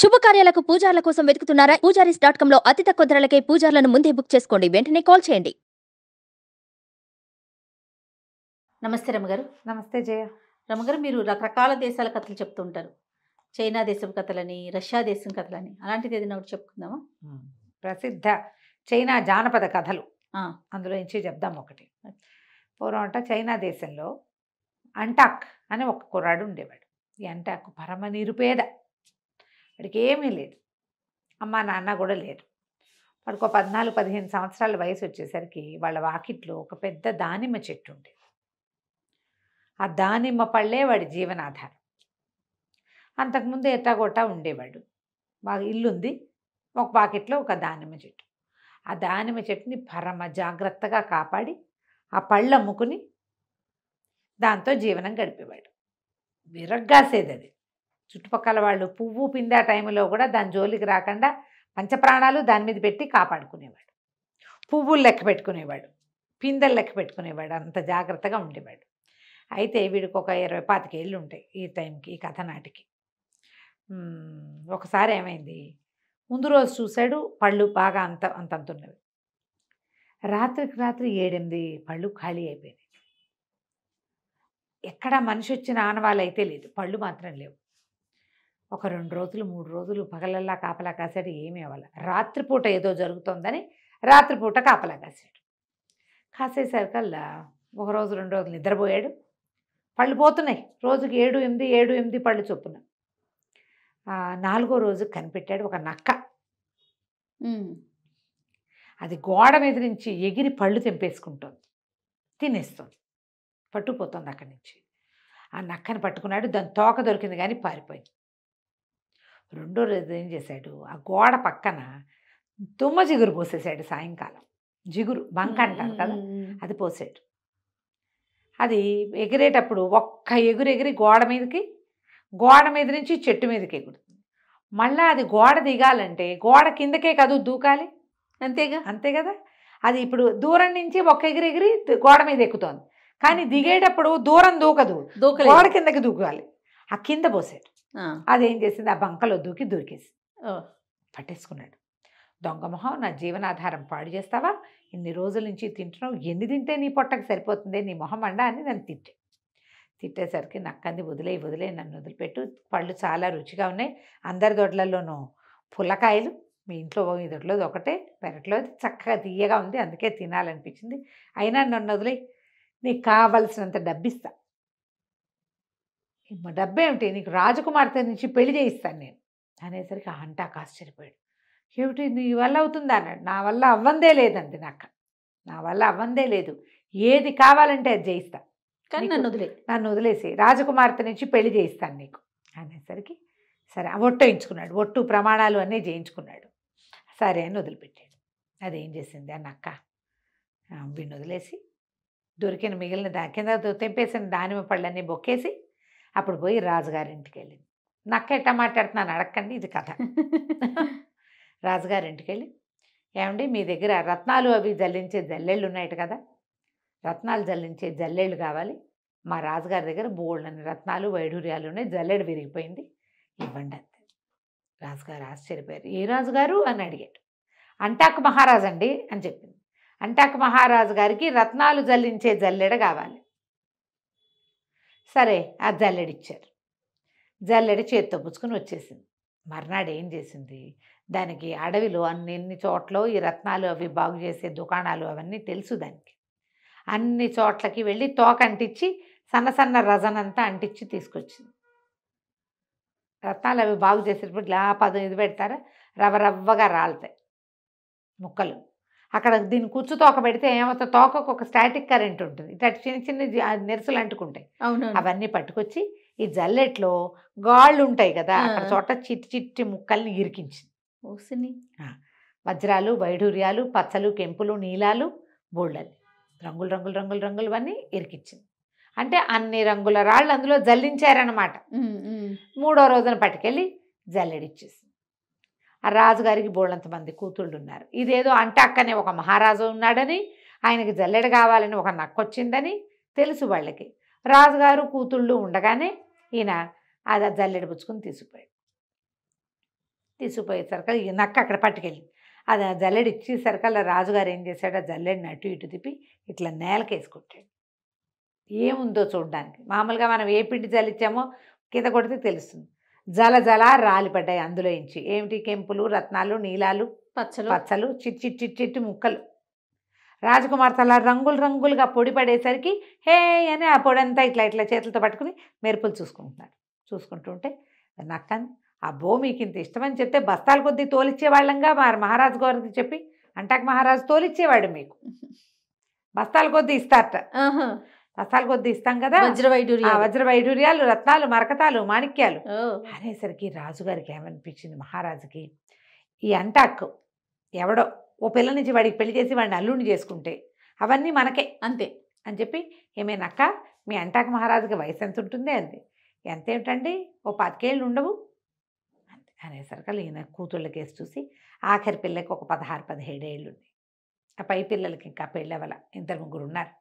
శుభకార్యాలకు పూజార్ల కోసం వెతుకుతున్నారా? పూజారీస్.com లో అతి తక్కువ ధరలకే పూజార్లను ముందే బుక్ చేసుకోండి. వెంటనే కాల్ చేయండి. నమస్తే రమగారు. నమస్తే జయ. రమగారు, మీరు రకరకాల దేశాల కథలు చెప్తూ ఉంటారు. చైనా దేశం కథలని, రష్యా దేశం కథలని, అలాంటిది ఏదైనా ఒకటి చెప్పుకుందామా? ప్రసిద్ధ చైనా జానపద కథలు ఆ, అందులో నుంచి చెప్దాం. ఒకటి పూర్వం అంట చైనా దేశంలో అంటాక్ అని ఒక కుర్రాడు ఉండేవాడు. ఈ అంటాక్ పరమ నిరుపేద, వాడికి ఏమీ లేదు, అమ్మ నాన్న కూడా లేరు. వాడికి 14-15 సంవత్సరాల వయసు వచ్చేసరికి వాళ్ళ వాకిట్లో ఒక పెద్ద దానిమ్మ చెట్టు ఉండేది. ఆ దానిమ్మ పళ్ళే వాడి జీవనాధారం. అంతకుముందు ఎట్టాగొట్టా ఉండేవాడు. బాగా ఇల్లుంది, ఒక పాకెట్లో ఒక దానిమ్మ చెట్టు. ఆ దానిమ్మ చెట్టుని పరమ జాగ్రత్తగా కాపాడి ఆ పళ్ళు అమ్ముకుని దాంతో జీవనం గడిపేవాడు. విరగ్గాసేది అది. చుట్టుపక్కల వాళ్ళు పువ్వు పిండా టైంలో కూడా దాని జోలికి రాకుండా పంచప్రాణాలు దాని మీద పెట్టి కాపాడుకునేవాడు. పువ్వులు లెక్క పెట్టుకునేవాడు, పిందెలు లెక్క పెట్టుకునేవాడు, అంత జాగ్రత్తగా ఉండేవాడు. అయితే వీడికి ఒక 20-25 ఏళ్ళు ఉంటాయి ఈ టైంకి, ఈ కథ నాటికి. ఒకసారి ఏమైంది, ముందు రోజు చూశాడు, పళ్ళు బాగా అంతంతున్నవి. రాత్రికి రాత్రి 7-8 పళ్ళు ఖాళీ అయిపోయినాయి. ఎక్కడా మనిషి వచ్చిన ఆనవాళ్ళు అయితే లేదు, పళ్ళు మాత్రం లేవు. ఒక 2 రోజులు 3 రోజులు పగలల్లా కాపలా కాసాడు, ఏమీ అవ్వాలి. రాత్రిపూట ఏదో జరుగుతుందని రాత్రిపూట కాపలా కాసాడు. కాసేసరికల్లా 1 రోజు 2 రోజులు నిద్రపోయాడు. పళ్ళు పోతున్నాయి, రోజుకి 7-8 పళ్ళు చొప్పున. 4వ రోజు కనిపెట్టాడు ఒక నక్క. అది గోడ మీద నుంచి ఎగిరి పళ్ళు తెంపేసుకుంటుంది, తినేస్తుంది, పట్టుకుపోతుంది అక్కడి నుంచి. ఆ నక్కని పట్టుకున్నాడు, దాని తోక దొరికింది కానీ పారిపోయింది. 2వ రోజు ఏం చేశాడు, ఆ గోడ పక్కన తుమ్మ జిగురు పోసేసాడు. సాయంకాలం జిగురు బంక అంటారు కదా, అది పోసాడు. అది ఎగిరేటప్పుడు ఒక్క ఎగిరి గోడ మీద నుంచి చెట్టు మీదకి ఎగురుతుంది. మళ్ళీ అది గోడ దిగాలంటే గోడ కిందకే కాదు దూకాలి, అంతే కదా. అది ఇప్పుడు దూరం నుంచి ఒక్క ఎగిరి గోడ మీద ఎక్కుతోంది, కానీ దిగేటప్పుడు దూరం దూకదు, గోడ కిందకి దూకాలి. ఆ కింద పోసాడు. అదేం చేసింది, ఆ బంకలో దూకేసి పట్టేసుకున్నాడు. దొంగ మొహం, నా జీవనాధారం పాడు చేస్తావా, ఇన్ని రోజుల నుంచి తింటున్నావు, ఎన్ని తింటే నీ పొట్టకు సరిపోతుంది, నీ మొహం అండ అని నన్ను తిట్టేసరికి నక్కంది, వదిలే నన్ను వదిలిపెట్టు, పళ్ళు చాలా రుచిగా ఉన్నాయి, అందరి దొడ్లలోనూ పుల్లకాయలు, మీ ఇంట్లో ఈ దొడ్లోది ఒకటే, పెరట్లోది చక్కగా తీయగా ఉంది, అందుకే తినాలనిపించింది, అయినా నన్ను వదిలే, నీకు కావలసినంత డబ్బిస్తా. డబ్బేమిటి, నీకు రాజకుమార్తె నుంచి పెళ్లి చేయిస్తాను నేను అనేసరికి అంటాక ఆశ్చర్యపోయాడు. ఏమిటి నీ వల్ల అవుతుందా అన్నాడు. నా వల్ల అవ్వందే లేదండి, నా వల్ల అవ్వందే లేదు, ఏది కావాలంటే అది చేయిస్తా, కానీ నన్ను వదిలేసి రాజకుమార్తె నుంచి పెళ్లి చేయిస్తాను నీకు అనేసరికి సరే ఒట్టేయించుకున్నాడు, ఒట్టు ప్రమాణాలు అన్నీ చేయించుకున్నాడు. సరే అని వదిలిపెట్టాడు. అదేం చేసింది, ఆ నక్క వీడిని వదిలేసి దొరికిన మిగిలిన కింద తెంపేసిన దానిమ్మ పళ్ళన్నీ బొక్కేసి అప్పుడు పోయి రాజుగారింటికి వెళ్ళింది. నక్క ఎట్టా మాట్లాడుతున్నాను అడగండి, ఇది కథ. రాజుగారింటికి వెళ్ళి, ఏమండి మీ దగ్గర రత్నాలు అవి జల్లించే జల్లెళ్ళు ఉన్నాయట కదా, రత్నాలు జల్లించే జల్లెళ్ళు కావాలి, మా రాజుగారి దగ్గర బోళ్ళని రత్నాలు వైఢూర్యాలు ఉన్నాయి, జల్లెడు విరిగిపోయింది, ఇవ్వండి అంతే. రాజుగారు ఆశ్చర్యపోయారు. ఏ రాజుగారు అని అడిగాడు. అంటాక్ మహారాజు అండి అని చెప్పింది. అంటాక్ మహారాజు గారికి రత్నాలు జల్లించే జల్లెడ కావాలి. సరే ఆ జల్లెడిచ్చారు. జల్లెడి చేత్తో పుచ్చుకుని వచ్చేసింది. మర్నాడు ఏం చేసింది, దానికి అడవిలో అన్ని చోట్ల ఈ రత్నాలు అవి బాగు చేసే దుకాణాలు అవన్నీ తెలుసు దానికి. అన్ని చోట్లకి వెళ్ళి తోక అంటించి సన్న రజనంతా అంటించి తీసుకొచ్చింది. రత్నాలు అవి బాగు చేసేటప్పుడు ఇది పెడతారా, రవ్వగా రాలుతాయి ముక్కలు. అక్కడ దీన్ని కుచ్చు తోక పెడితే ఏమవుతుంది, తోకకు ఒక స్టాటిక్ కరెంట్ ఉంటుంది, ఇట్లా చిన్న నెరుసులు అంటుకుంటాయి. అవన్నీ పట్టుకొచ్చి ఈ జల్లెట్లో గాళ్ళు ఉంటాయి కదా, అక్కడ చోట చిట్టి ముక్కల్ని ఇరికించింది. వజ్రాలు వైఢూర్యాలు పచ్చలు కెంపులు నీలాలు బోళ్ళని రంగులు అన్నీ ఇరికించింది. అంటే అన్ని రంగుల రాళ్ళు అందులో జల్లించారనమాట. 3వ రోజున పట్టుకెళ్ళి జల్లెడిచ్చేసింది. ఆ రాజుగారికి బోళ్ళంత మంది కూతుళ్ళు ఉన్నారు. ఇదేదో అంటాక్కనే ఒక మహారాజు ఉన్నాడని, ఆయనకి జల్లెడ కావాలని ఒక నక్కొచ్చిందని తెలుసు వాళ్ళకి. రాజుగారు కూతుళ్ళు ఉండగానే ఈయన అది జల్లెడ పుచ్చుకొని తీసుకుపోయాడు. తీసుకుపోయేసరికి ఈ నక్క అక్కడ పట్టుకెళ్ళి అది ఆ జల్లెడి ఇచ్చేసరికల్లా రాజుగారు ఏం చేశాడు, ఆ జల్లెడిని అటు ఇటు తిప్పి ఇట్లా నేలకేసుకుంటాడు. ఏముందో చూడడానికి. మామూలుగా మనం ఏ పిండి జల్లిచ్చామో కింద కొడితే తెలుస్తుంది. జల జల రాలిపడ్డాయి అందులో ఇంచి. ఏమిటి? కెంపులు, రత్నాలు, నీలాలు, పచ్చలు, చిట్టి ముక్కలు. రాజకుమార్తె అలా రంగులు రంగులుగా పొడి పడేసరికి హే అని ఆ పొడంతా ఇట్లా ఇట్లా చేతులతో పట్టుకుని మెరుపులు చూసుకుంటున్నాడు. చూసుకుంటుంటే నక్కని అబ్బో మీకు ఇంత ఇష్టమని చెప్తే బస్తాల కొద్దీ తోలిచ్చేవాళ్ళంగా మహారాజు గారికి చెప్పి అంటాక మహారాజు తోలిచ్చేవాడు మీకు. బస్తాల కొద్దీ ఇస్తారట. బస్తాల కొద్దీ ఇస్తాం కదా, వజ్ర వైడూర్యాలు, రత్నాలు, మరకతాలు, మాణిక్యాలు అనేసరికి రాజుగారికి ఏమనిపించింది, మహారాజుకి ఈ అంటాక్ ఎవడో ఓ పిల్ల నుంచి వాడికి పెళ్లి చేసి వాడిని అల్లుడిని చేసుకుంటే అవన్నీ మనకే అంతే అని చెప్పి, ఏమేనక్క మీ అంటాక మహారాజుకి వయసు ఎంత ఉంటుంది అంది. ఎంతేమిటండి, ఓ 10 ఏళ్ళు ఉండవు అంతే అనేసరికి ఈయన కూతుళ్ళ కేసు చూసి ఆఖరి పిల్లకి ఒక 16-17 ఏళ్ళు ఉన్నాయి. ఆ పై పిల్లలకి ఇంకా పెళ్ళవల 2-3 ఉన్నారు.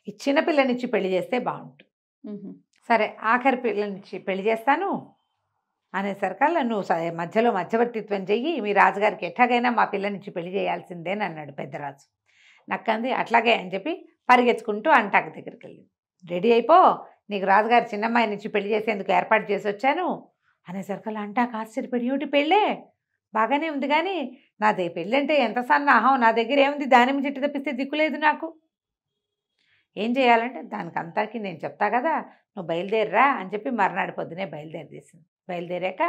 ఈ చిన్న పిల్లనిచ్చి పెళ్లి చేస్తే బాగుంటుంది. సరే ఆఖరి పిల్లనిచ్చి పెళ్లి చేస్తాను అనేసరికల్లా నువ్వు మధ్యలో మధ్యవర్తిత్వం చెయ్యి, మీ రాజుగారికి ఎట్లాగైనా మా పిల్లనిచ్చి పెళ్లి చేయాల్సిందేని అన్నాడు పెద్దరాజు. నక్కంది అట్లాగే అని చెప్పి పరిగెత్తుకుంటూ అంటాక దగ్గరికి వెళ్ళింది. రెడీ అయిపో, నీకు రాజుగారు చిన్నమ్మాయి నుంచి పెళ్లి చేసేందుకు ఏర్పాటు చేసి వచ్చాను అనేసరికల్లా అంటాక ఆశ్చర్యపడి, ఏమిటి పెళ్ళే బాగానే ఉంది కానీ నాదే పెళ్ళి అంటే ఎంత సన్నాహం, నా దగ్గర ఏముంది, దానిమ్మ చెట్టు తప్పిస్తే దిక్కులేదు నాకు. ఏం చేయాలంటే దానికి అంతాకి నేను చెప్తా కదా, నువ్వు బయలుదేరరా అని చెప్పి మర్నాడు పొద్దునే బయలుదేరేసింది. బయలుదేరాక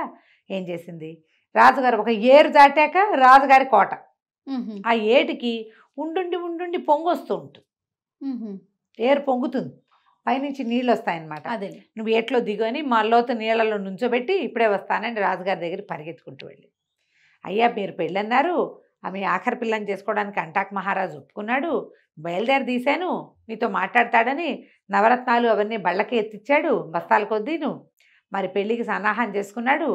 ఏం చేసింది, రాజుగారు ఒక ఏరు దాటాక రాజుగారి కోట, ఆ ఏటికి ఉండుండి పొంగొస్తూ ఉంటుంది. ఏరు పొంగుతుంది, పైనుంచి నీళ్ళు వస్తాయన్నమాట. అదే నువ్వు ఏట్లో దిగని మల్లోత నీళ్ళలో నుంచోబెట్టి ఇప్పుడే వస్తానని రాజుగారి దగ్గర పరిగెత్తుకుంటూ వెళ్ళి, అయ్యా మీరు పెళ్ళన్నారు, ఆమె ఆఖరి పిల్లని చేసుకోవడానికి అంటాక మహారాజు ఒప్పుకున్నాడు, బయలుదేరి తీశాను, మీతో మాట్లాడతాడని నవరత్నాలు అవన్నీ బళ్ళకి ఎత్తిచ్చాడు బస్తాల కొద్దీను, మరి పెళ్ళికి సన్నాహం చేసుకున్నాడు.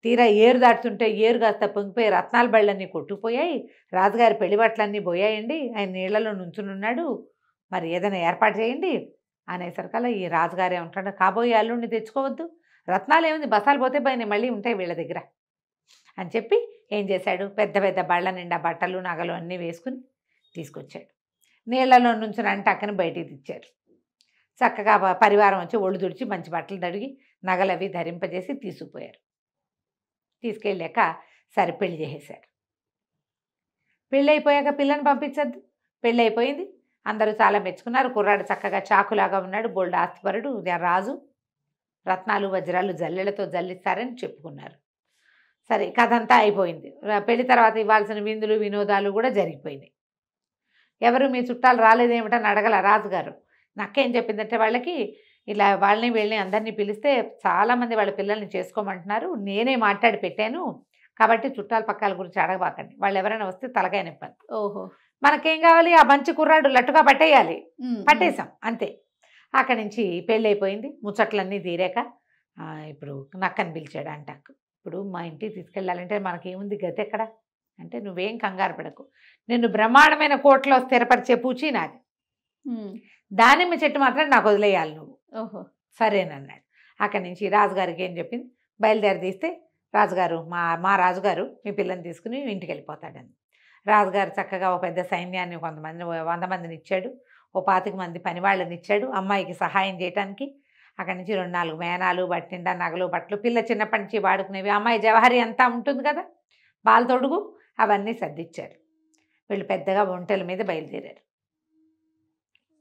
తీరా ఏరు దాటుతుంటే ఏరు కాస్త పొంగిపోయి రత్నాల బళ్ళన్నీ కొట్టుకుపోయాయి, రాజుగారి పెళ్లి బట్టలన్నీ పోయాయండి, ఆయన నీళ్లలో నుంచునున్నాడు, మరి ఏదైనా ఏర్పాటు చేయండి అనేసరికల్లా ఈ రాజుగారు ఏమంటాడు, కాబోయే అల్లుడిని తెచ్చుకోవద్దు, రత్నాలు ఏముంది బస్తాలు పోతే పోయినాయి మళ్ళీ ఉంటాయి వీళ్ళ దగ్గర అని చెప్పి ఏం చేశాడు, పెద్ద పెద్ద బళ్ళ నిండా బట్టలు నగలు అన్నీ వేసుకుని తీసుకొచ్చాడు. నీళ్లలో నుంచుని అంటే అక్కని బయటికి తెచ్చారు. చక్కగా పరివారం వచ్చి ఒళ్ళు తుడిచి మంచి బట్టలు తడిగి నగలు అవి ధరింపజేసి తీసుకుపోయారు. తీసుకెళ్ళాక సరే పెళ్లి చేసేశారు. పెళ్ళి అయిపోయాక పిల్లని పంపించద్దు, పెళ్ళి అయిపోయింది, అందరూ చాలా మెచ్చుకున్నారు. కుర్రాడు చక్కగా చాకులాగా ఉన్నాడు, బోల్డ్ ఆస్తిపరుడు, రాజు, రత్నాలు వజ్రాలు జల్లెలతో జల్లిస్తారని చెప్పుకున్నారు. సరే కథ అంతా అయిపోయింది. పెళ్లి తర్వాత ఇవ్వాల్సిన విందులు వినోదాలు కూడా జరిగిపోయినాయి. ఎవరు మీ చుట్టాలు రాలేదేమిటని అడగల రాజుగారు. నక్కేం చెప్పిందంటే వాళ్ళకి ఇలా వాళ్ళని వీళ్ళని అందరినీ పిలిస్తే చాలామంది వాళ్ళ పిల్లల్ని చేసుకోమంటున్నారు, నేనే మాట్లాడి పెట్టాను కాబట్టి చుట్టాల పక్కల గురించి అడగబాకండి, వాళ్ళు ఎవరైనా వస్తే తలకాయ నొప్పని. ఓహో మనకేం కావాలి, ఆ మంచి కుర్రాడు లట్టుగా పట్టేయాలి, పట్టేశాం అంతే. అక్కడి నుంచి పెళ్ళి అయిపోయింది, ముచ్చట్లన్నీ తీరాక ఇప్పుడు నక్కని పిలిచాడు అంటాకు. ఇప్పుడు మా ఇంటికి తీసుకెళ్ళాలంటే మనకేముంది గతి ఎక్కడ అంటే, నువ్వేం కంగారు పడకు, నిన్ను బ్రహ్మాండమైన కోటలో స్థిరపరిచే పూచి నాది, దానిమ్మ చెట్టు మాత్రం నాకు వదిలేయాలి నువ్వు. ఓహో సరేనన్నాడు. అక్కడి నుంచి రాజుగారికి ఏం చెప్పింది, బయలుదేరి తీస్తే రాజుగారు మా రాజుగారు మీ పిల్లని తీసుకుని ఇంటికి వెళ్ళిపోతాడని. రాజుగారు చక్కగా ఓ పెద్ద సైన్యాన్ని 100 మందిని ఇచ్చాడు, ఓ 25 మంది పనివాళ్ళని ఇచ్చాడు అమ్మాయికి సహాయం చేయడానికి. అక్కడి నుంచి 2-4 మేనాలు, బట్టిండా, నగలు, బట్టలు, పిల్ల చిన్నప్పటి నుంచి వాడుకునేవి, అమ్మాయి జవహరి అంతా ఉంటుంది కదా, బాల తొడుగు అవన్నీ సర్దిచ్చారు. వీళ్ళు పెద్దగా ఒంటెల మీద బయలుదేరారు.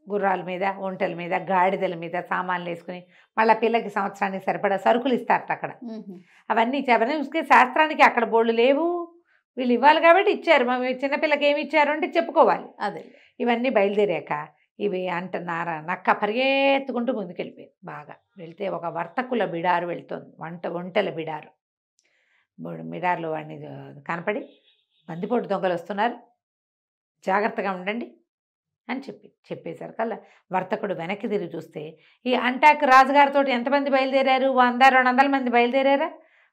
గుర్రాల మీద, ఒంటెల మీద, గాడిదల మీద సామాన్లు వేసుకుని మళ్ళీ పిల్లకి సంవత్సరానికి సరిపడా సరుకులు ఇస్తారట అక్కడ. అవన్నీ చూసుకునే శాస్త్రానికి అక్కడ బోళ్ళు లేవు, వీళ్ళు ఇవ్వాలి కాబట్టి ఇచ్చారు. మా చిన్నపిల్లకి ఏమి ఇచ్చారు అంటే చెప్పుకోవాలి. అదే ఇవన్నీ బయలుదేరాక ఇవి నక్క పరిగెత్తుకుంటూ ముందుకెళ్ళిపోయింది. బాగా వెళ్తే ఒక వర్తకుల బిడారు వెళ్తుంది, ఒంటెల బిడారు. బిడారులో వాడిని కనపడి, బందిపోటు దొంగలు వస్తున్నారు, జాగ్రత్తగా ఉండండి అని చెప్పేసరికల్లా వర్తకుడు వెనక్కి తిరిగి చూస్తే ఈ అంటాక్ రాజుగారితో ఎంతమంది బయలుదేరారు, 100-200 మంది బయలుదేరారా,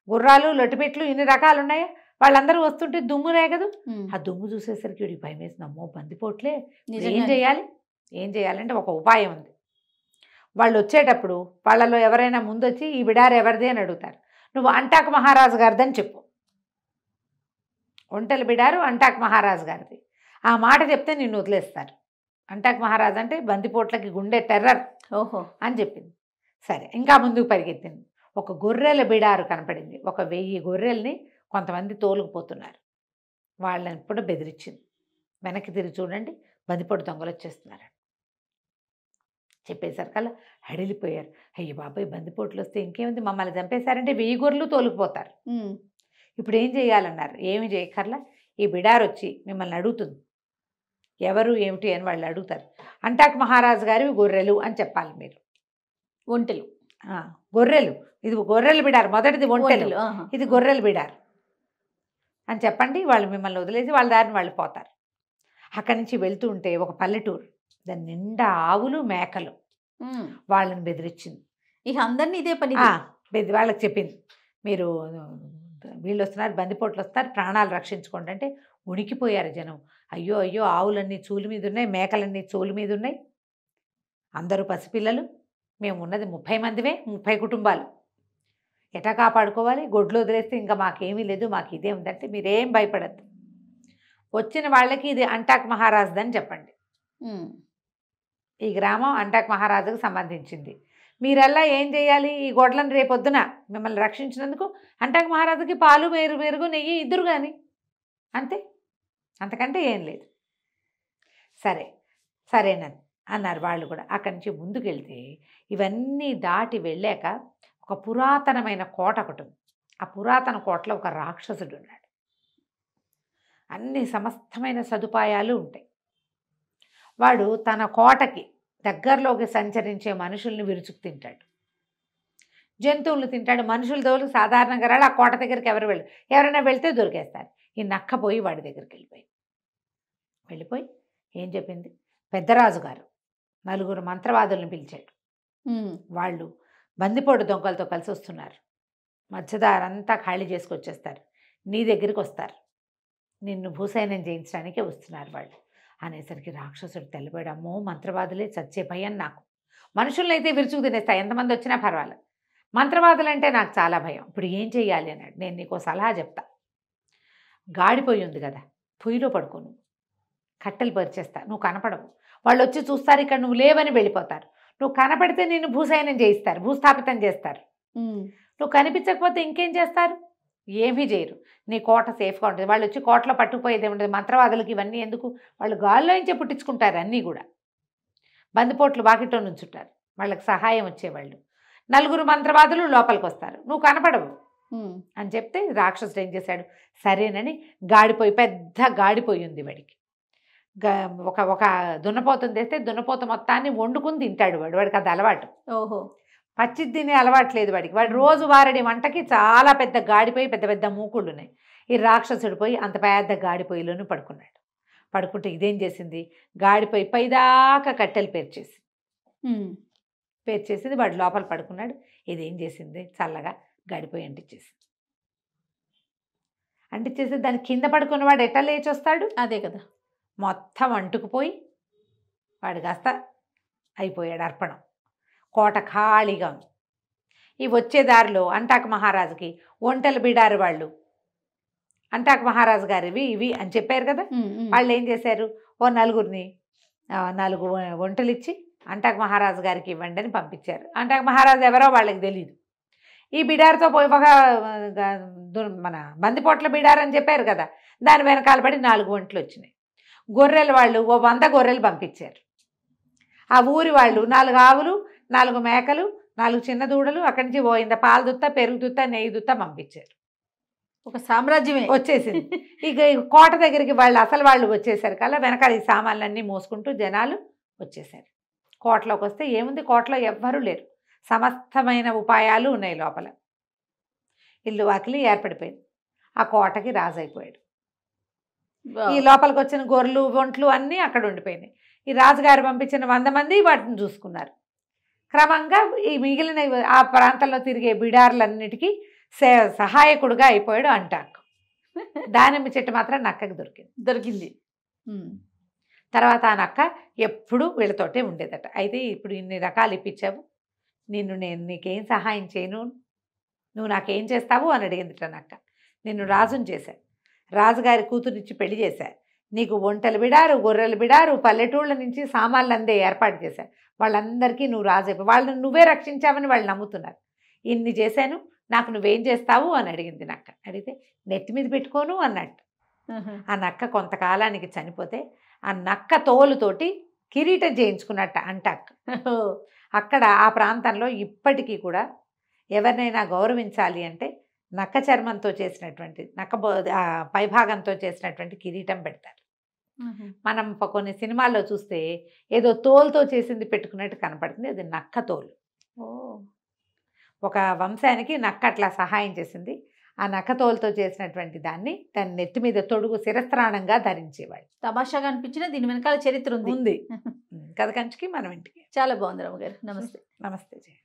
గుర్రాలు, లొట్టిపెట్లు ఇన్ని రకాలు ఉన్నాయా, వాళ్ళందరూ వస్తుంటే దుమ్ము రేగదు. ఆ దుమ్ము చూసేసరికి వీడికి భయం వేసింది, అమ్మో బందిపోట్లే, ఏం చేయాలంటే ఒక ఉపాయం ఉంది. వాళ్ళు వచ్చేటప్పుడు వాళ్ళలో ఎవరైనా ముందొచ్చి ఈ బిడారు ఎవరిది అని అడుగుతారు, నువ్వు అంటాక మహారాజు గారిదని చెప్పు, ఒంటెల బిడారు అంటాక్ మహారాజు గారిది. ఆ మాట చెప్తే నిన్ను వదిలేస్తారు. అంటాక్ మహారాజు అంటే బందిపోట్లకి గుండె టెర్రర్ ఓహో. అని చెప్పింది. సరే, ఇంకా ముందుకు పరిగెత్తింది. ఒక గొర్రెల బిడారు కనపడింది. ఒక 1000 గొర్రెల్ని కొంతమంది తోలుకుపోతున్నారు. వాళ్ళని కూడా బెదిరించింది. వెనక్కి తిరిగి చూడండి, బందిపోటు దొంగలు వచ్చేస్తున్నారు చెప్పేసరికల్లా హడిలిపోయారు. అయ్యి బాబాయ్, బందిపోట్లు వస్తే ఇంకేముంది, మమ్మల్ని చంపేశారంటే 1000 గొర్రెలు తోలుకుపోతారు. ఇప్పుడు ఏం చేయాలన్నారు. ఏమి చేయక్కర్లా, ఈ బిడారు వచ్చి మిమ్మల్ని అడుగుతుంది, ఎవరు ఏమిటి అని వాళ్ళు అడుగుతారు. అంటాక్ మహారాజు గారివి గొర్రెలు అని చెప్పాలి మీరు. ఒంటెలు. గొర్రెలు, ఇది గొర్రెల బిడారు, మొదటిది ఒంటెలు, ఇది గొర్రెల బిడారు అని చెప్పండి. వాళ్ళు మిమ్మల్ని వదిలేసి వాళ్ళ దారిని వాళ్ళు పోతారు. అక్కడి నుంచి వెళ్తూ ఉంటే ఒక పల్లెటూరు, దాని నిండా ఆవులు మేకలు. వాళ్ళని బెదిరించింది. ఇక అందరినీ ఇదే పని. వాళ్ళకి చెప్పింది, మీరు వీళ్ళు వస్తున్నారు, బందిపోట్లు వస్తారు, ప్రాణాలు రక్షించుకోండి అంటే ఉనికిపోయారు జనం. అయ్యో అయ్యో, ఆవులన్నీ చూలు మీద ఉన్నాయి, మేకలన్నీ చూలు మీద ఉన్నాయి, అందరూ పసిపిల్లలు, మేము ఉన్నది 30 మందివే, 30 కుటుంబాలు, ఎటా కాపాడుకోవాలి, గొడ్లు వదిలేస్తే ఇంకా మాకేమీ లేదు, మాకు ఇదే ఉందంటే మీరేం భయపడద్దు, వచ్చిన వాళ్ళకి ఇది అంటాక్ మహారాజుదని చెప్పండి. ఈ గ్రామం అంటాక్ మహారాజుకు సంబంధించింది. మీరల్లా ఏం చేయాలి, ఈ గొడ్లను రేపొద్దున మిమ్మల్ని రక్షించినందుకు అంటాక్ మహారాజుకి పాలు పెరుగు నెయ్యి ఇద్దరు కానీ, అంతే, అంతకంటే ఏం లేదు. సరేనని అన్నారు వాళ్ళు కూడా. అక్కడి నుంచి ముందుకెళ్తే ఇవన్నీ దాటి వెళ్ళాక ఒక పురాతనమైన కోట ఒకటి ఉంది. ఆ పురాతన కోటలో ఒక రాక్షసుడు ఉన్నాడు. అన్ని సమస్తమైన సదుపాయాలు ఉంటాయి. వాడు తన కోటకి దగ్గరలోకి సంచరించే మనుషుల్ని విరుచుకు తింటాడు, జంతువులు తింటాడు. మనుషుల దోలు సాధారణంగా రాళ్ళు, ఆ కోట దగ్గరికి ఎవరైనా వెళ్తే దొరికేస్తారు. ఈ నక్క పోయి వాడి దగ్గరికి వెళ్ళిపోయి ఏం చెప్పింది, పెద్దరాజు గారు 4 మంత్రవాదులను పిలిచాడు. వాళ్ళు బందిపోటు దొంగలతో కలిసి వస్తున్నారు, మధ్యదారంతా ఖాళీ చేసుకొచ్చేస్తారు, నీ దగ్గరికి వస్తారు, నిన్ను భూసైనం చేయించడానికే వస్తున్నారు వాళ్ళు అనేసరికి రాక్షసుడు తెల్లబోయాడు. అమ్మో, మంత్రవాదులే, చచ్చే భయం నాకు, మనుషులను అయితే విరుచుకు తినేస్తా, ఎంతమంది వచ్చినా పర్వాలేదు, మంత్రవాదులు అంటే నాకు చాలా భయం, ఇప్పుడు ఏం చెయ్యాలి అన్నాడు. నేను నీకు సలహా చెప్తా, గాడిపోయి ఉంది కదా, పొయ్యిలో పడుకోను, కట్టెలు పరిచేస్తా, నువ్వు కనపడవు, వాళ్ళు వచ్చి చూస్తారు, ఇక్కడ నువ్వు లేవని వెళ్ళిపోతారు, నువ్వు కనపడితే నిన్ను భూసైనం చేయిస్తారు, భూస్థాపితం చేస్తారు, నువ్వు కనిపించకపోతే ఇంకేం చేస్తారు, ఏమీ చేయరు, నీ కోట సేఫ్గా ఉంటుంది. వాళ్ళు వచ్చి కోటలో పట్టుకుపోయేది ఉంటుంది, మంత్రవాదులకి ఇవన్నీ ఎందుకు, వాళ్ళు గాల్లోంచే పుట్టించుకుంటారు అన్నీ కూడా, బందిపోట్లు వాకిట్లో నుంచుంటారు, వాళ్ళకి సహాయం వచ్చేవాళ్ళు, 4 మంత్రవాదులు లోపలికి వస్తారు, నువ్వు కనపడవు అని చెప్తే రాక్షసుడు ఏం చేశాడు, సరేనని గాడిపోయి, పెద్ద గాడిపోయి ఉంది వాడికి, ఒక దున్నపోతుని తెస్తే దున్నపోత మొత్తాన్ని వండుకుని తింటాడు వాడికి అది అలవాటు. ఓహో. పచ్చి తినే అలవాట్లేదు వాడికి. వాడు రోజు వారడి వంటకి చాలా పెద్ద గాడిపోయి, పెద్ద పెద్ద మూకుళ్ళు ఉన్నాయి. ఈ రాక్షసుడు పోయి అంత పెద్ద గాడిపోయిలోనూ పడుకున్నాడు. పడుకుంటే ఇదేం చేసింది, గాడిపోయి పైదాకా కట్టెలు పేర్చేసింది. వాడు లోపల పడుకున్నాడు. ఇదేం చేసింది, చల్లగా గాడిపోయి అంటించేసి దాని కింద పడుకున్నవాడు ఎట్లా లేచి వస్తాడు, అదే కదా, మొత్తం అంటుకుపోయి వాడు కాస్త అయిపోయాడు అర్పణం. కోట ఖాళీగా ఉంది. ఈ వచ్చే దారిలో అంటాక్ మహారాజుకి ఒంటెల బిడారు వాళ్ళు, అంటాక్ మహారాజు గారివి ఇవి అని చెప్పారు కదా, వాళ్ళు ఏం చేశారు, ఓ 4 ఒంటెలు ఇచ్చి అంటాక్ మహారాజు గారికి ఇవ్వండి అని పంపించారు. అంటాక్ మహారాజు ఎవరో వాళ్ళకి తెలియదు. ఈ బిడారుతో పోయి ఒక మన బందిపోట్ల బిడారు అని చెప్పారు కదా, దాని వెనకాల పడి 4 ఒంటెలు వచ్చినాయి. గొర్రెలు వాళ్ళు ఓ 100 గొర్రెలు పంపించారు. ఆ ఊరి వాళ్ళు 4 ఆవులు, 4 మేకలు, 4 చిన్న దూడలు, అక్కడి నుంచి పోయింద పాల దుత్త, పెరుగు దుత్త, నెయ్యి దుత్త పంపించారు. ఒక సామ్రాజ్యమే వచ్చేసింది. ఇక కోట దగ్గరికి వాళ్ళు వచ్చేసారు కల్లా వెనకాల ఈ సామాన్లన్నీ మోసుకుంటూ జనాలు వచ్చేసారు. కోటలోకి వస్తే ఏముంది, కోటలో ఎవ్వరూ లేరు, సమస్తమైన ఉపాయాలు ఉన్నాయి లోపల, ఇల్లు వాకిలి ఏర్పడిపోయింది. ఆ కోటకి రాజు అయిపోయాడు. ఈ లోపలికి వచ్చిన గొర్రెలు ఒంట్లు అన్నీ అక్కడ ఉండిపోయినాయి. ఈ రాజుగారు పంపించిన 100 మంది వాటిని చూసుకున్నారు. క్రమంగా ఈ మిగిలిన ఆ ప్రాంతంలో తిరిగే బిడార్లన్నిటికీ సహాయకుడుగా అయిపోయాడు అంటాక్. దానిమ్మ చెట్టు మాత్రం నక్కకి దొరికింది. తర్వాత ఆ నక్క ఎప్పుడు వీళ్ళతోటే ఉండేదట. అయితే ఇప్పుడు ఇన్ని రకాలు ఇప్పించావు, నేను నీకేం సహాయం చేయను, నువ్వు నాకేం చేస్తావు అని అడిగిందిట నక్క. నిన్ను రాజుని చేశాను, రాజుగారి కూతురిచ్చి పెళ్లి చేశారు. నీకు ఒంటెలు బిడారు, గొర్రెలు బిడారు, పల్లెటూళ్ళ నుంచి సామాన్లు అందే ఏర్పాటు చేశారు. వాళ్ళందరికీ నువ్వు రాజు అయిపోయి వాళ్ళని నువ్వే రక్షించావని వాళ్ళు నమ్ముతున్నారు. ఇన్ని చేశాను, నాకు నువ్వేం చేస్తావు అని అడిగింది నక్క. అడిగితే నెత్తి మీద పెట్టుకోను అన్నట్టు. ఆ నక్క కొంతకాలానికి చనిపోతే ఆ నక్క తోలుతోటి కిరీటం చేయించుకున్నట్ట అంట అక్క. అక్కడ ఆ ప్రాంతంలో ఇప్పటికీ కూడా ఎవరినైనా గౌరవించాలి అంటే నక్క చర్మంతో చేసినటువంటి పైభాగంతో చేసినటువంటి కిరీటం పెడతారు. మనం కొన్ని సినిమాల్లో చూస్తే ఏదో తోలుతో చేసింది పెట్టుకున్నట్టు కనపడుతుంది, అది నక్క తోలు. ఒక వంశానికి నక్క అట్లా సహాయం చేసింది. ఆ నక్క తోలుతో చేసినటువంటి దాన్ని తన నెత్తి మీద తొడుగు శిరస్త్రాణంగా ధరించేవాళ్ళు. తమాషాగా అనిపించిన దీని వెనకాల చరిత్ర ఉంది. కథ కంచికి మనం ఇంటికి. చాలా బాగుంది రమ్మగారు. నమస్తే. నమస్తే జయ.